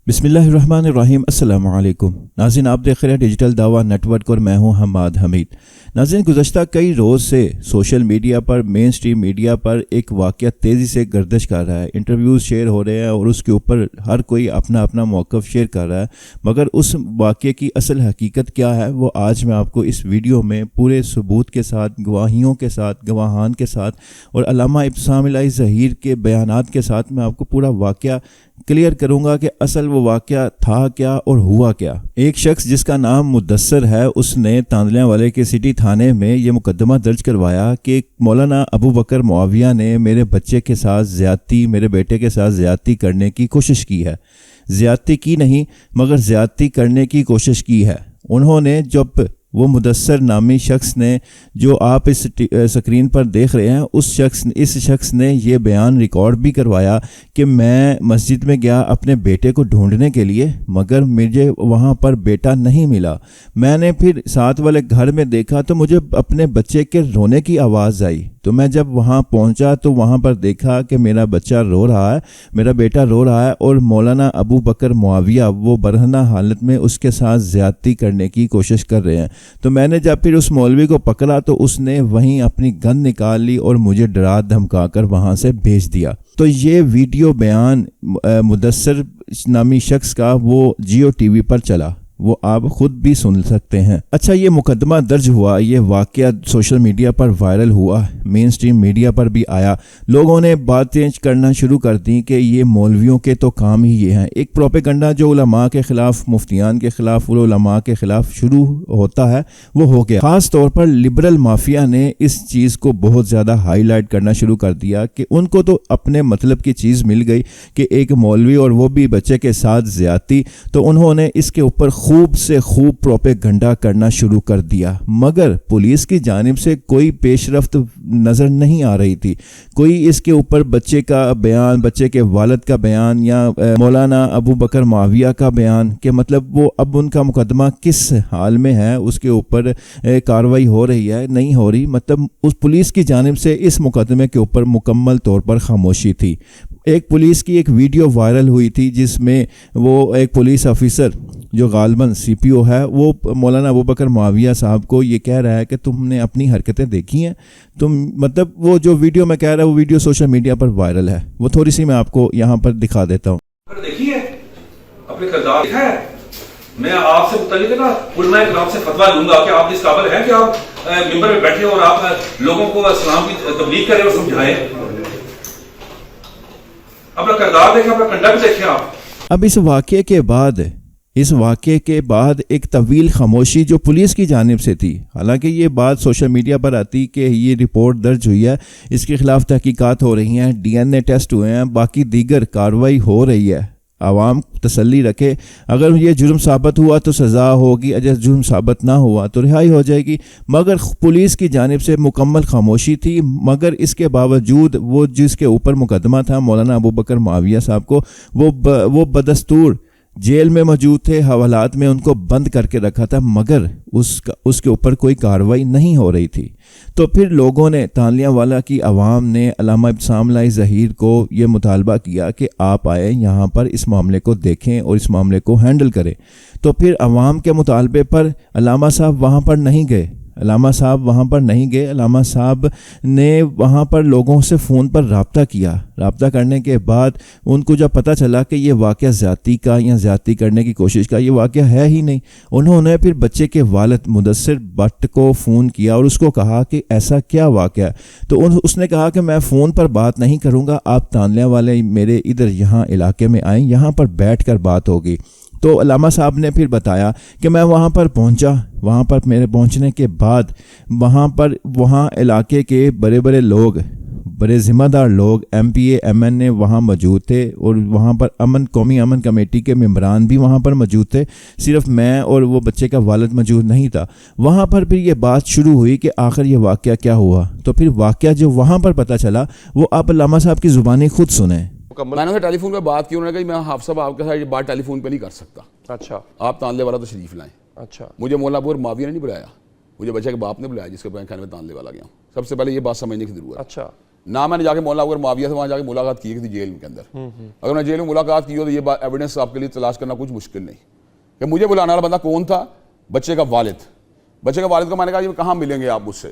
بسم اللہ الرحمن الرحیم۔ السلام علیکم ناظرین، آپ دیکھ رہے ہیں ڈیجیٹل دعویٰ نیٹ ورک اور میں ہوں حماد حمید۔ ناظرین، گزشتہ کئی روز سے سوشل میڈیا پر، مین سٹریم میڈیا پر ایک واقعہ تیزی سے گردش کر رہا ہے۔ انٹرویوز شیئر ہو رہے ہیں اور اس کے اوپر ہر کوئی اپنا اپنا موقف شیئر کر رہا ہے، مگر اس واقعے کی اصل حقیقت کیا ہے وہ آج میں آپ کو اس ویڈیو میں پورے ثبوت کے ساتھ، گواہیوں کے ساتھ، گواہان کے ساتھ اور علامہ ابتسام الہی ظہیر کے بیانات کے ساتھ میں آپ کو پورا واقعہ کلیئر کروں گا کہ اصل وہ واقعہ تھا کیا اور ہوا کیا۔ ایک شخص جس کا نام مدثر ہے، اس نے تاندلیاں والے کے سٹی تھانے میں یہ مقدمہ درج کروایا کہ مولانا ابو بکر معاویہ نے میرے بچے کے ساتھ زیادتی، میرے بیٹے کے ساتھ زیادتی کرنے کی کوشش کی ہے۔ زیادتی کی نہیں مگر زیادتی کرنے کی کوشش کی ہے۔ انہوں نے جب وہ مدثر نامی شخص نے، جو آپ اس سکرین پر دیکھ رہے ہیں، اس شخص نے یہ بیان ریکارڈ بھی کروایا کہ میں مسجد میں گیا اپنے بیٹے کو ڈھونڈنے کے لیے، مگر مجھے وہاں پر بیٹا نہیں ملا۔ میں نے پھر ساتھ والے گھر میں دیکھا تو مجھے اپنے بچے کے رونے کی آواز آئی، تو میں جب وہاں پہنچا تو وہاں پر دیکھا کہ میرا بچہ رو رہا ہے، میرا بیٹا رو رہا ہے اور مولانا ابو بکر معاویہ وہ برہنہ حالت میں اس کے ساتھ زیادتی کرنے کی کوشش کر رہے ہیں۔ تو میں نے جب پھر اس مولوی کو پکڑا تو اس نے وہیں اپنی گن نکال لی اور مجھے ڈرا دھمکا کر وہاں سے بھیج دیا۔ تو یہ ویڈیو بیان مدثر نامی شخص کا وہ جیو ٹی وی پر چلا، وہ آپ خود بھی سن سکتے ہیں۔ اچھا، یہ مقدمہ درج ہوا، یہ واقعہ سوشل میڈیا پر وائرل ہوا، مین سٹریم میڈیا پر بھی آیا، لوگوں نے باتیں کرنا شروع کر دیں کہ یہ مولویوں کے تو کام ہی یہ ہیں۔ ایک پروپیگنڈا جو علماء کے خلاف، مفتیان کے خلاف، علماء کے خلاف شروع ہوتا ہے وہ ہو گیا۔ خاص طور پر لبرل مافیا نے اس چیز کو بہت زیادہ ہائی لائٹ کرنا شروع کر دیا کہ ان کو تو اپنے مطلب کی چیز مل گئی کہ ایک مولوی اور وہ بھی بچے کے ساتھ زیادتی، تو انہوں نے اس کے اوپر خوب سے خوب پروپیگنڈا کرنا شروع کر دیا، مگر پولیس کی جانب سے کوئی پیش رفت نظر نہیں آ رہی تھی۔ کوئی اس کے اوپر بچے کا بیان، بچے کے والد کا بیان یا مولانا ابو بکر معاویہ کا بیان کہ مطلب وہ اب ان کا مقدمہ کس حال میں ہے، اس کے اوپر کارروائی ہو رہی ہے نہیں ہو رہی، مطلب اس پولیس کی جانب سے اس مقدمے کے اوپر مکمل طور پر خاموشی تھی۔ ایک پولیس کی ایک ویڈیو وائرل ہوئی تھی جس میں وہ ایک پولیس آفیسر جو غالباً سی پی او ہے، وہ مولانا ابو بکر معاویہ صاحب کو یہ کہہ رہا ہے کہ تم نے اپنی حرکتیں دیکھی ہیں، تم مطلب وہ جو ویڈیو میں کہہ رہا ہے وہ ویڈیو سوشل میڈیا پر وائرل ہے، وہ تھوڑی سی میں آپ کو یہاں پر دکھا دیتا ہوں۔ دیکھیے اپنے کردار دیکھا ہے، میں آپ سے متعلق نا علماء کرام سے فتویٰ لوں گا کہ آپ اس قابل ہیں کہ آپ ممبر میں بیٹھے اور آپ لوگوں کو اسلام کی تبلیغ کریں اور سمجھائیں۔ اپنا کردار دیکھیں، اپنا کنڈکٹ دیکھیں آپ۔ اب اس واقعے کے بعد ایک طویل خاموشی جو پولیس کی جانب سے تھی، حالانکہ یہ بات سوشل میڈیا پر آتی کہ یہ رپورٹ درج ہوئی ہے، اس کے خلاف تحقیقات ہو رہی ہیں، ڈی این اے ٹیسٹ ہوئے ہیں، باقی دیگر کارروائی ہو رہی ہے، عوام تسلی رکھے، اگر یہ جرم ثابت ہوا تو سزا ہوگی، اگر جرم ثابت نہ ہوا تو رہائی ہو جائے گی، مگر پولیس کی جانب سے مکمل خاموشی تھی۔ مگر اس کے باوجود وہ جس کے اوپر مقدمہ تھا مولانا ابو بکر معاویہ صاحب کو، وہ بدستور جیل میں موجود تھے، حوالات میں ان کو بند کر کے رکھا تھا، مگر اس کے اوپر کوئی کارروائی نہیں ہو رہی تھی۔ تو پھر لوگوں نے، تانلیاں والا کی عوام نے علامہ ابتسام الہی ظہیر کو یہ مطالبہ کیا کہ آپ آئیں یہاں پر، اس معاملے کو دیکھیں اور اس معاملے کو ہینڈل کریں۔ تو پھر عوام کے مطالبے پر علامہ صاحب وہاں پر نہیں گئے، علامہ صاحب نے وہاں پر لوگوں سے فون پر رابطہ کیا۔ رابطہ کرنے کے بعد ان کو جب پتہ چلا کہ یہ واقعہ زیادتی کا یا زیادتی کرنے کی کوشش کا یہ واقعہ ہے ہی نہیں، انہوں نے پھر بچے کے والد مدثر بٹ کو فون کیا اور اس کو کہا کہ ایسا کیا واقعہ ہے، تو اس نے کہا کہ میں فون پر بات نہیں کروں گا، آپ تانلیاں والے میرے ادھر یہاں علاقے میں آئیں، یہاں پر بیٹھ کر بات ہوگی۔ تو علامہ صاحب نے پھر بتایا کہ میں وہاں پر پہنچا، وہاں پر میرے پہنچنے کے بعد وہاں علاقے کے بڑے لوگ، بڑے ذمہ دار لوگ، M P A M N A وہاں موجود تھے اور وہاں پر قومی امن کمیٹی کے ممبران بھی وہاں پر موجود تھے، صرف میں اور وہ بچے کا والد موجود نہیں تھا۔ وہاں پر پھر یہ بات شروع ہوئی کہ آخر یہ واقعہ کیا ہوا، تو پھر واقعہ جو وہاں پر پتہ چلا وہ آپ علامہ صاحب کی زبانی خود سنیں۔ میں نے ٹیلی فون پہ بات کی، انہوں نے کہا میں حافظ صاحب آپ کے ساتھ یہ بات ٹیلی فون پہ نہیں کر سکتا، اچھا آپ تانلے والا تو شریف لائیں۔ اچھا، مجھے مولانا ابو بکر معاویہ نے نہیں بلایا، مجھے بچے کے باپ نے بلایا جس کے بیان خانے میں تانلے والا گیا ہوں۔ سب سے پہلے یہ بات سمجھنے کی ضرورت ہے۔ اچھا، نہ میں نے جا کے مولانا اگر معاویہ سے وہاں جا کے ملاقات کی تھی جیل کے اندر. اگر میں جیل میں ملاقات کی ہو تو یہ ایویڈنس آپ کے لیے تلاش کرنا کچھ مشکل نہیں کہ مجھے بلانے والا بندہ کون تھا. بچے کا والد. بچے کا والد کو میں نے کہا یہ کہاں ملیں گے آپ مجھ سے.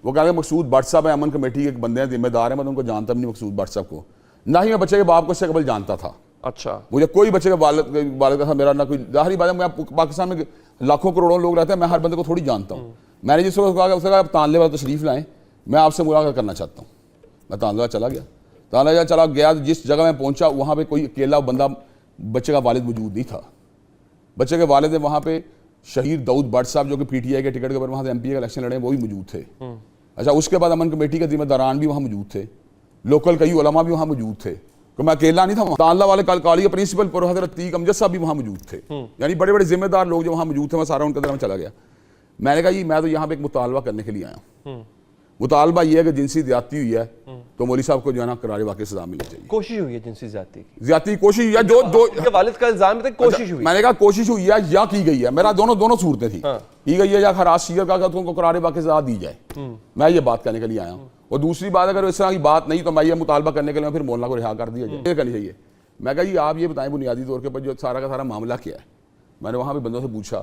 وہ کہا کہ مقصود بٹ صاحب ہے, امن کمیٹی کے بندے ہیں, ذمہ دار ہیں, میں ان کو جانتا بھی نہیں مقصود بٹ صاحب کو. نہ ہی میں بچے کے باپ کو اس سے قبل جانتا تھا. اچھا, مجھے کوئی بچے کے والد کا تھا میرا نہ کوئی. ظاہری بات ہے میں پاکستان میں لاکھوں کروڑوں لوگ رہتے ہیں, میں ہر بندے کو تھوڑی جانتا ہوں. میں نے جس وقت کہا کہ اس نے کہا آپ تانلے والا تشریف لائیں, میں آپ سے ملاقات کرنا چاہتا ہوں. میں تانلے چلا گیا. تانلے چلا گیا, جس جگہ میں پہنچا وہاں پہ کوئی اکیلا بندہ بچے کا والد موجود نہیں تھا. بچے کے والد نے وہاں پہ شہید داؤد بٹ صاحب جو کہ پی ٹی آئی کے ٹکٹ کے اوپر وہاں سے ایم پی کا الیکشن لڑے, وہ بھی موجود تھے. اچھا, اس کے بعد امن کمیٹی کے ذمہ داران بھی وہاں موجود تھے, لوکل کئی علماء بھی وہاں موجود تھے, کہ میں اکیلا نہیں تھا. تانلا والے کالج پرنسپل پر حضرت عتیق امجد صاحب بھی وہاں موجود تھے. یعنی بڑے بڑے ذمہ دار لوگ جو وہاں موجود تھے, میں سارا ان کے اندر چلا گیا. میں نے کہا جی میں تو یہاں پہ ایک مطالبہ کرنے کے لیے آیا ہوں. مطالبہ یہ ہے کہ جنسی زیادتی ہوئی ہے تو مولوی صاحب کو جو ہے نا کرارے واقعی سزا ملنی چاہیے. کوشش ہوئی ہے جنسی زیادتی کی, زیادتی کوشش ہوئی ہے, جو والد کا الزام ہے کوشش ہوئی. میں نے کہا کوشش ہوئی ہے یا کی گئی ہے, میرا دونوں صورتیں تھیں, کی گئی ہے یا خراج شیعہ کا ان کو کرارے واقعی سزا دی جائے. میں یہ بات کرنے کے لیے آیا ہوں. اور دوسری بات اگر اس طرح کی بات نہیں تو میں یہ مطالبہ کرنے کے لیے پھر مولانا کو رہا کر دیا جائے, یہ کرنی چاہیے. میں کہا جی آپ یہ بتائیں بنیادی طور کے اوپر جو سارا کا سارا معاملہ کیا ہے. میں نے وہاں پہ بندوں سے پوچھا,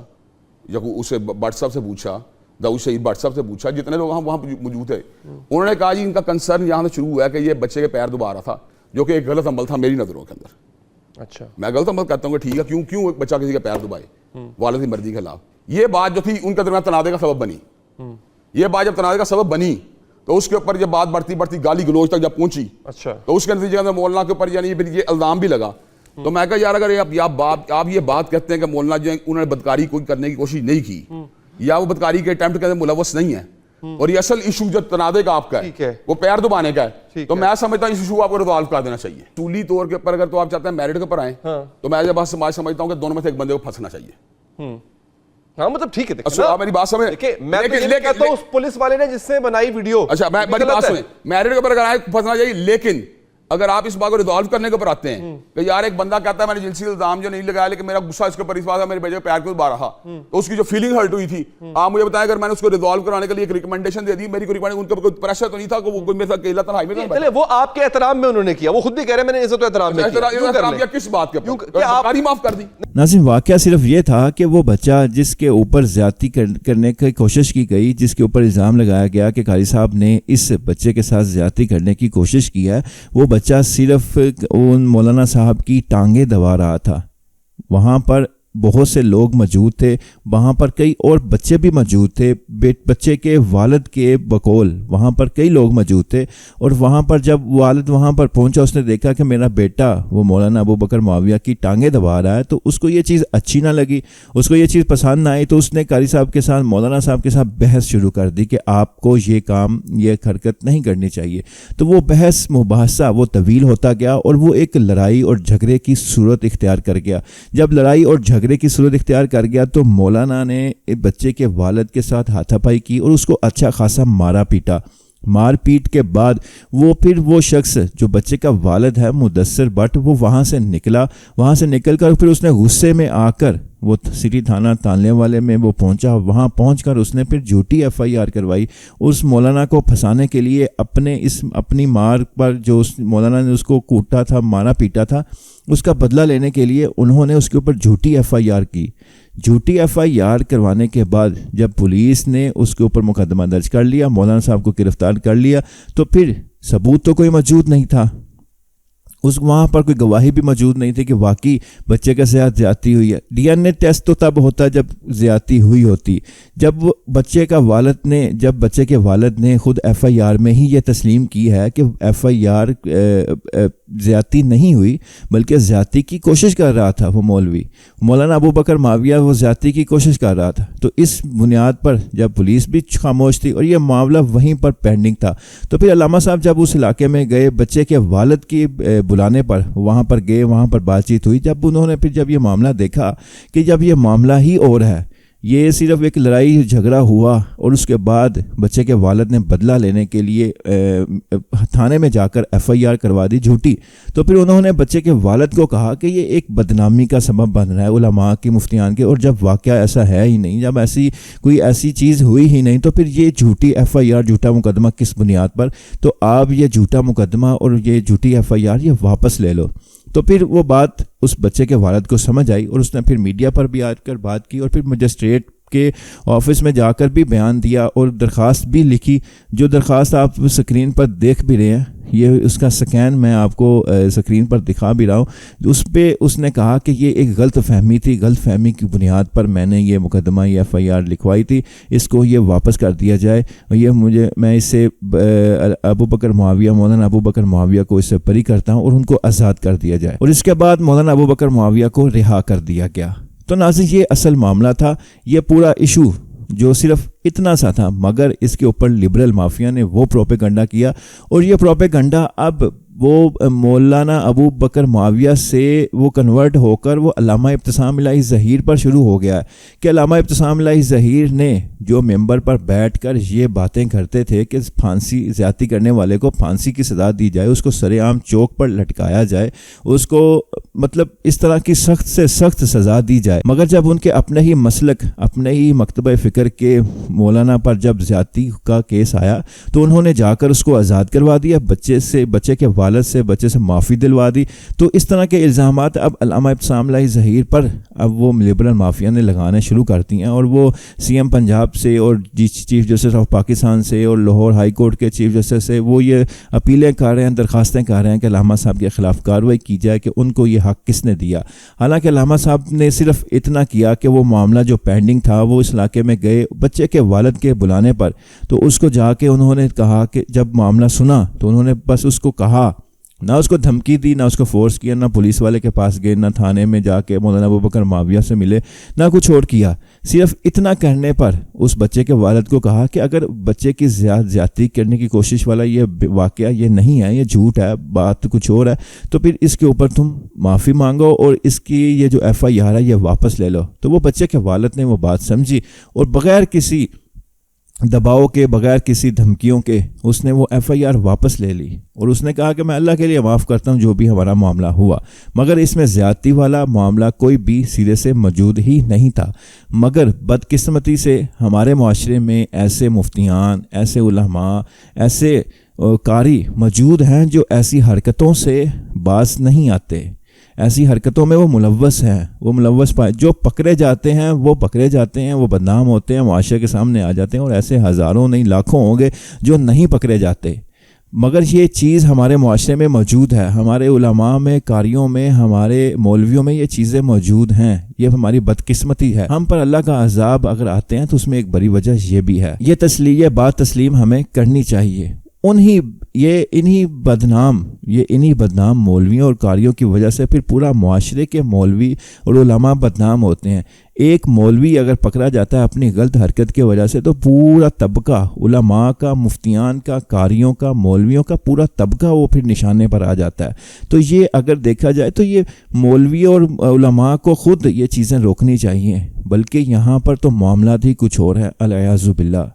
یا اسے بٹ صاحب سے پوچھا, داؤد شہید بٹ صاحب سے پوچھا, جتنے لوگ وہاں موجود تھے. انہوں نے کہا جی ان کا کنسرن یہاں سے شروع ہوا ہے کہ یہ بچے کے پیر دبا رہا تھا, جو کہ ایک غلط عمل تھا میری نظروں کے اندر. اچھا, میں غلط عمل کرتا ہوں کہ ٹھیک ہے, کیوں ایک بچہ کسی کا پیر دبائے والد کی مرضی کے خلاف. یہ بات جو تھی ان کے درمیان تنازع کا سبب بنی. یہ بات جب تنازع کا سبب بنی تو اس کے اوپر جب بات بڑھتی گالی گلوچ تک جب پہنچی, اچھا, تو اس کے نتیجے کے اندر مولانا کے اوپر یعنی پھر یہ الزام بھی لگا. تو میں کہا یار اگر آپ یہ بات کہتے ہیں کہ مولانا جو انہوں نے بدکاری کوئی کرنے کی کوشش نہیں کی, یا وہ بدکاری کے اٹیمپٹ کے اندر ملوث نہیں ہے, اور یہ اصل ایشو جو تنازع کا آپ کا ہے وہ پیر دبانے کا ہے, تو میں سمجھتا ہوں اس ایشو کو آپ کو ریزالو کر دینا چاہیے. اصولی طور کے اوپر اگر تو آپ چاہتے ہیں میرٹ کے اوپر آئیں, تو میں یہ بات سمجھتا ہوں کہ دونوں میں سے ایک بندے کو پھنسنا چاہیے. ہاں مطلب ٹھیک ہے, آپ میری بات سمجھ. میں کہتا ہوں اس پولیس والے نے جس سے بنائی ویڈیو, اچھا میری بات سمجھ, میرٹ کے اوپر اگر آئے پھنسنا چاہیے. لیکن اگر آپ اس بات کو ریزالو کرنے کے اوپر آتے ہیں کہ یار ایک بندہ کہتا ہے میں نے جنسی الزام جو نہیں لگایا لیکن میرا غصہ اس کے اوپر اس بات ہے میرے بیٹے پیر کو دبا رہا, تو اس کی جو فیلنگ ہرٹ ہوئی تھی, آپ مجھے بتائیں اگر میں نے اس کو ریزالو کرانے کے لیے ایک ریکمنڈیشن دے دی, میری کوئی ان کا کوئی پریشر تو نہیں تھا کہ وہ کوئی میرے ساتھ اکیلا تنہائی میں چلے, وہ آپ کے احترام میں انہوں نے کیا, وہ خود بھی کہہ رہے ہیں میں نے عزت و احترام میں کیا, کس بات کے اوپر معاف کر دی. ناظرین واقعہ صرف یہ تھا کہ وہ بچہ جس کے اوپر زیادتی کرنے کی کوشش کی گئی, جس کے اوپر الزام لگایا گیا کہ قاری صاحب نے اس بچے کے ساتھ زیادتی کرنے کی کوشش کی ہے, وہ بچہ صرف ان مولانا صاحب کی ٹانگیں دبا رہا تھا. وہاں پر بہت سے لوگ موجود تھے, وہاں پر کئی اور بچے بھی موجود تھے, بچے کے والد کے بقول وہاں پر کئی لوگ موجود تھے. اور وہاں پر جب والد وہاں پر پہنچا, اس نے دیکھا کہ میرا بیٹا وہ مولانا ابو بکر معاویہ کی ٹانگیں دبا رہا ہے, تو اس کو یہ چیز اچھی نہ لگی, اس کو یہ چیز پسند نہ آئی. تو اس نے قاری صاحب کے ساتھ, مولانا صاحب کے ساتھ بحث شروع کر دی کہ آپ کو یہ حرکت نہیں کرنی چاہیے. تو وہ بحث مباحثہ وہ طویل ہوتا گیا اور وہ ایک لڑائی اور جھگڑے کی صورت اختیار کر گیا. جب لڑائی اور جھگڑے کی صورت اختیار کر گیا تو مولانا نے بچے کے والد کے ساتھ ہاتھا پائی کی اور اس کو اچھا خاصا مارا پیٹا. مار پیٹ کے بعد وہ شخص جو بچے کا والد ہے مدثر بٹ, وہ وہاں سے نکلا. وہاں سے نکل کر پھر اس نے غصے میں آ کر وہ سٹی تھانہ تانلے والے میں وہ پہنچا. وہاں پہنچ کر اس نے پھر جھوٹی ایف آئی آر کروائی اس مولانا کو پھنسانے کے لیے. اپنی مار پر جو اس مولانا نے اس کو کوٹا تھا, مارا پیٹا تھا, اس کا بدلہ لینے کے لیے انہوں نے اس کے اوپر جھوٹی ایف آئی آر کی. جھوٹی ایف آئی آر کروانے کے بعد جب پولیس نے اس کے اوپر مقدمہ درج کر لیا, مولانا صاحب کو گرفتار کر لیا, تو پھر ثبوت تو کوئی موجود نہیں تھا. وہاں پر کوئی گواہی بھی موجود نہیں تھی کہ واقعی بچے کے ساتھ زیادتی ہوئی ہے. ڈی این اے ٹیسٹ تو تب ہوتا جب زیادتی ہوئی ہوتی, جب بچے کے والد نے خود ایف آئی آر میں ہی یہ تسلیم کی ہے کہ ایف آئی آر زیادتی نہیں ہوئی بلکہ زیادتی کی کوشش کر رہا تھا وہ مولوی مولانا ابو بکر معاویہ, وہ زیادتی کی کوشش کر رہا تھا. تو اس بنیاد پر جب پولیس بھی خاموش تھی اور یہ معاملہ وہیں پر پینڈنگ تھا, تو پھر علامہ صاحب جب اس علاقے میں گئے, بچے کے والد کی بلانے پر وہاں پر گئے, وہاں پر بات چیت ہوئی. جب انہوں نے پھر جب یہ معاملہ دیکھا کہ جب یہ معاملہ ہی اور ہے, یہ صرف ایک لڑائی جھگڑا ہوا اور اس کے بعد بچے کے والد نے بدلہ لینے کے لیے تھانے میں جا کر FIR کروا دی جھوٹی. تو پھر انہوں نے بچے کے والد کو کہا کہ یہ ایک بدنامی کا سبب بن رہا ہے علماء کی, مفتیان کے, اور جب واقعہ ایسا ہے ہی نہیں, جب کوئی ایسی چیز ہوئی ہی نہیں, تو پھر یہ جھوٹی FIR, جھوٹا مقدمہ کس بنیاد پر؟ تو آپ یہ جھوٹا مقدمہ اور یہ جھوٹی FIR یہ واپس لے لو. تو پھر وہ بات اس بچے کے والد کو سمجھ آئی اور اس نے پھر میڈیا پر بھی آ کر بات کی اور پھر مجسٹریٹ کے آفس میں جا کر بھی بیان دیا اور درخواست بھی لکھی. جو درخواست آپ سکرین پر دیکھ بھی رہے ہیں, یہ اس کا سکین میں آپ کو سکرین پر دکھا بھی رہا ہوں. اس پہ اس نے کہا کہ یہ ایک غلط فہمی تھی, غلط فہمی کی بنیاد پر میں نے یہ مقدمہ, یہ FIR لکھوائی تھی, اس کو یہ واپس کر دیا جائے. اور میں اس سے ابو بکر معاویہ, مولانا ابو بکر معاویہ کو اس سے بری کرتا ہوں اور ان کو آزاد کر دیا جائے. اور اس کے بعد مولانا ابو بکر معاویہ کو رہا کر دیا گیا. تو ناظرین, یہ اصل معاملہ تھا. یہ پورا ایشو جو صرف اتنا سا تھا, مگر اس کے اوپر لبرل مافیا نے وہ پروپیگنڈا کیا, اور یہ پروپیگنڈا اب وہ مولانا ابو بکر معاویہ سے وہ کنورٹ ہو کر وہ علامہ ابتسام الہی ظہیر پر شروع ہو گیا ہے کہ علامہ ابتسام الہی ظہیر نے جو ممبر پر بیٹھ کر یہ باتیں کرتے تھے کہ پھانسی, زیادتی کرنے والے کو پھانسی کی سزا دی جائے, اس کو سر عام چوک پر لٹکایا جائے, اس کو مطلب اس طرح کی سخت سے سخت سزا دی جائے. مگر جب ان کے اپنے ہی مسلک, اپنے ہی مکتبہ فکر کے مولانا پر جب زیادتی کا کیس آیا تو انہوں نے جا کر اس کو آزاد کروا دیا, بچے کے والد سے, بچے سے معافی دلوا دی. تو اس طرح کے الزامات اب علامہ ابتسام الہی ظہیر پر اب وہ لبرل مافیا نے لگانے شروع کر دی ہیں, اور وہ CM پنجاب سے اور چیف جسٹس آف پاکستان سے اور لاہور ہائی کورٹ کے چیف جسٹس سے وہ یہ اپیلیں کر رہے ہیں, درخواستیں کر رہے ہیں کہ علامہ صاحب کے خلاف کارروائی کی جائے کہ ان کو یہ حق کس نے دیا. حالانکہ علامہ صاحب نے صرف اتنا کیا کہ وہ معاملہ جو پینڈنگ تھا وہ اس علاقے میں گئے بچے کے والد کے بلانے پر, تو اس کو جا کے انہوں نے کہا کہ جب معاملہ سنا تو انہوں نے بس اس کو کہا, نہ اس کو دھمکی دی, نہ اس کو فورس کیا, نہ پولیس والے کے پاس گئے, نہ تھانے میں جا کے مولانا ابو بکر معاویہ سے ملے, نہ کچھ اور کیا. صرف اتنا کرنے پر اس بچے کے والد کو کہا کہ اگر بچے کی زیادتی کرنے کی کوشش والا یہ واقعہ یہ نہیں ہے, یہ جھوٹ ہے, بات کچھ اور ہے, تو پھر اس کے اوپر تم معافی مانگو اور اس کی یہ جو FIR ہے یہ واپس لے لو. تو وہ بچے کے والد نے وہ بات سمجھی اور بغیر کسی دباؤ کے, بغیر کسی دھمکیوں کے اس نے وہ FIR واپس لے لی اور اس نے کہا کہ میں اللہ کے لیے معاف کرتا ہوں جو بھی ہمارا معاملہ ہوا, مگر اس میں زیادتی والا معاملہ کوئی بھی سرے سے موجود ہی نہیں تھا. مگر بدقسمتی سے ہمارے معاشرے میں ایسے مفتیان, ایسے علماء, ایسے قاری موجود ہیں جو ایسی حرکتوں سے باز نہیں آتے, ایسی حرکتوں میں وہ ملوث ہیں, وہ ملوث پائے, جو پکڑے جاتے ہیں وہ پکڑے جاتے ہیں, وہ بدنام ہوتے ہیں, معاشرے کے سامنے آ جاتے ہیں, اور ایسے ہزاروں نہیں لاکھوں ہوں گے جو نہیں پکڑے جاتے. مگر یہ چیز ہمارے معاشرے میں موجود ہے, ہمارے علماء میں, قاریوں میں, ہمارے مولویوں میں یہ چیزیں موجود ہیں. یہ ہماری بدقسمتی ہے. ہم پر اللہ کا عذاب اگر آتے ہیں تو اس میں ایک بڑی وجہ یہ بھی ہے. یہ بات تسلیم ہمیں کرنی چاہیے. انہی بدنام مولویوں اور قاریوں کی وجہ سے پھر پورا معاشرے کے مولوی اور علماء بدنام ہوتے ہیں. ایک مولوی اگر پکڑا جاتا ہے اپنی غلط حرکت کی وجہ سے تو پورا طبقہ علماء کا, مفتیان کا, قاریوں کا, مولویوں کا پورا طبقہ وہ پھر نشانے پر آ جاتا ہے. تو یہ اگر دیکھا جائے تو یہ مولوی اور علماء کو خود یہ چیزیں روکنی چاہیے, بلکہ یہاں پر تو معاملات ہی کچھ اور ہے. الیاذ باللہ.